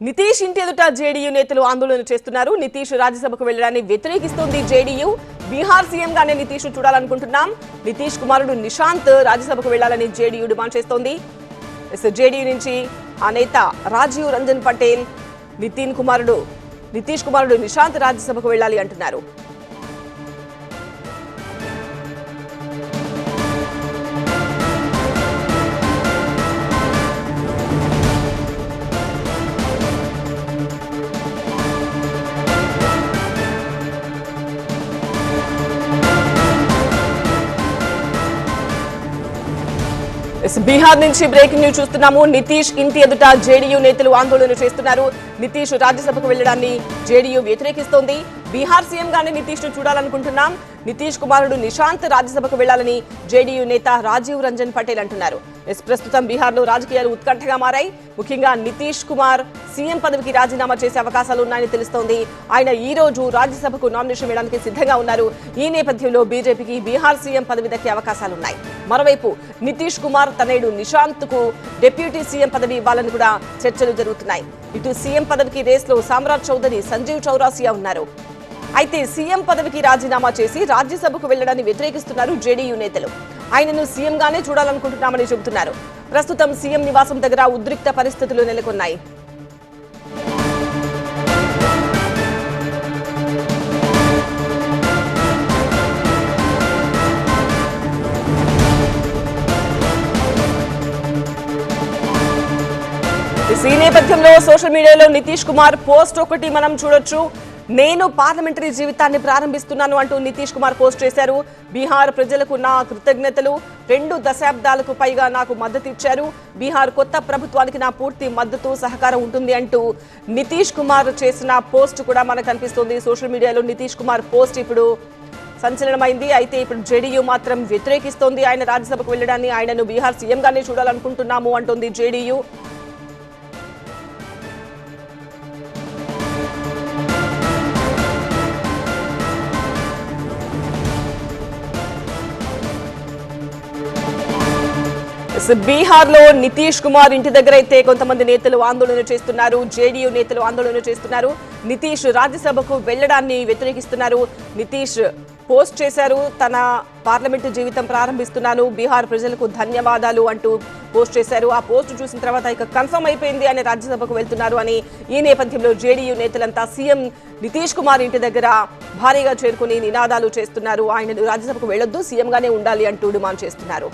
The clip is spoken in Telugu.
నితీష్ ఇంటి ఎదుట జేడీయూ నేతలు ఆందోళన చేస్తున్నారు. నితీష్ రాజ్యసభకు వెళ్లడాన్ని వ్యతిరేకిస్తోంది జేడీయూ. బీహార్ సీఎంగానే నితీష్ చూడాలనుకుంటున్నాం. నితీష్ కుమారుడు నిశాంత్ రాజ్యసభకు వెళ్లాలని జేడీయూ డిమాండ్ చేస్తోంది. జేడీయూ నుంచి ఆ నేత రాజీవ్ రంజన్ పటేల్ నితీష్ కుమారుడు నిశాంత్ రాజ్యసభకు వెళ్లాలి అంటున్నారు. బీహార్ నుంచి బ్రేకింగ్ న్యూస్ చూస్తున్నాము. నితీష్ ఇంటి ఎదుట జేడీయూ నేతలు ఆందోళన చేస్తున్నారు. నితీష్ రాజ్యసభకు వెళ్లడాన్ని జేడీయూ వ్యతిరేకిస్తోంది. బీహార్ సీఎంగానే నితీష్ ను చూడాలనుకుంటున్నాం. నితీష్ కుమారుడు నిశాంత్ రాజ్యసభకు వెళ్లాలని జేడీయూ నేత రాజీవ్ రంజన్ పటేల్ అంటున్నారు. ప్రస్తుతం బీహార్లో రాజకీయాలు ఉత్కంఠగా మారాయి. ముఖ్యంగా నితీష్ కుమార్ సీఎం పదవికి రాజీనామా చేసే అవకాశాలు ఉన్నాయని తెలుస్తోంది. ఆయన ఈ రోజు రాజ్యసభకు నామినేషన్ వేయడానికి సిద్ధంగా ఉన్నారు. ఈ నేపథ్యంలో బీజేపీకి బీహార్ సీఎం పదవి దక్కే అవకాశాలున్నాయి. మరోవైపు నితీష్ కుమార్ తనయుడు నిశాంత్ కు డిప్యూటీ సీఎం పదవి ఇవ్వాలని కూడా చర్చలు జరుగుతున్నాయి. ఇటు సీఎం పదవికి రేస్లో సామ్రాట్ చౌదరి, సంజీవ్ చౌరాసియా ఉన్నారు. అయితే సీఎం పదవికి రాజీనామా చేసి రాజ్యసభకు వెళ్లడాన్ని వ్యతిరేకిస్తున్నారు జేడీయూ నేతలు. ఆయనను సీఎంగానే చూడాలనుకుంటున్నామని చెబుతున్నారు. ప్రస్తుతం సీఎం నివాసం దగ్గర ఉద్రిక్త పరిస్థితులు నెలకొన్నాయి. ఈ నేపథ్యంలో సోషల్ మీడియాలో నితీష్ కుమార్ పోస్ట్ ఒకటి మనం చూడొచ్చు. నేను పార్లమెంటరీ జీవితాన్ని ప్రారంభిస్తున్నాను అంటూ నితీష్ కుమార్ పోస్ట్ చేశారు. బీహార్ ప్రజలకు నా కృతజ్ఞతలు, 2 దశాబ్దాలకు పైగా నాకు మద్దతు ఇచ్చారు. బీహార్ కొత్త ప్రభుత్వానికి నా పూర్తి మద్దతు, సహకారం ఉంటుంది అంటూ నితీష్ కుమార్ చేసిన పోస్ట్ కూడా మనకు కనిపిస్తుంది. సోషల్ మీడియాలో నితీష్ కుమార్ పోస్ట్ ఇప్పుడు సంచలనమైంది. అయితే ఇప్పుడు జేడీయూ మాత్రం వ్యతిరేకిస్తోంది ఆయన రాజ్యసభకు వెళ్లడాన్ని. ఆయనను బీహార్ సీఎంగానే చూడాలనుకుంటున్నాము అంటోంది జేడీయూ. బీహార్ లో నితీష్ కుమార్ ఇంటి దగ్గర అయితే కొంతమంది నేతలు ఆందోళన చేస్తున్నారు. జేడీయూ నేతలు ఆందోళన చేస్తున్నారు. నితీష్ రాజ్యసభకు వెళ్లడాన్ని వ్యతిరేకిస్తున్నారు. నితీష్ పోస్ట్ చేశారు, తన పార్లమెంటు జీవితం ప్రారంభిస్తున్నాను, బీహార్ ప్రజలకు ధన్యవాదాలు అంటూ పోస్ట్ చేశారు. ఆ పోస్ట్ చూసిన తర్వాత ఇక కన్ఫర్మ్ అయిపోయింది ఆయన రాజ్యసభకు వెళ్తున్నారు అని. ఈ నేపథ్యంలో జేడీయూ నేతలంతా సీఎం నితీష్ కుమార్ ఇంటి దగ్గర భారీగా చేరుకుని నినాదాలు చేస్తున్నారు. ఆయన రాజ్యసభకు వెళ్లొద్దు, సీఎంగానే ఉండాలి అంటూ డిమాండ్ చేస్తున్నారు.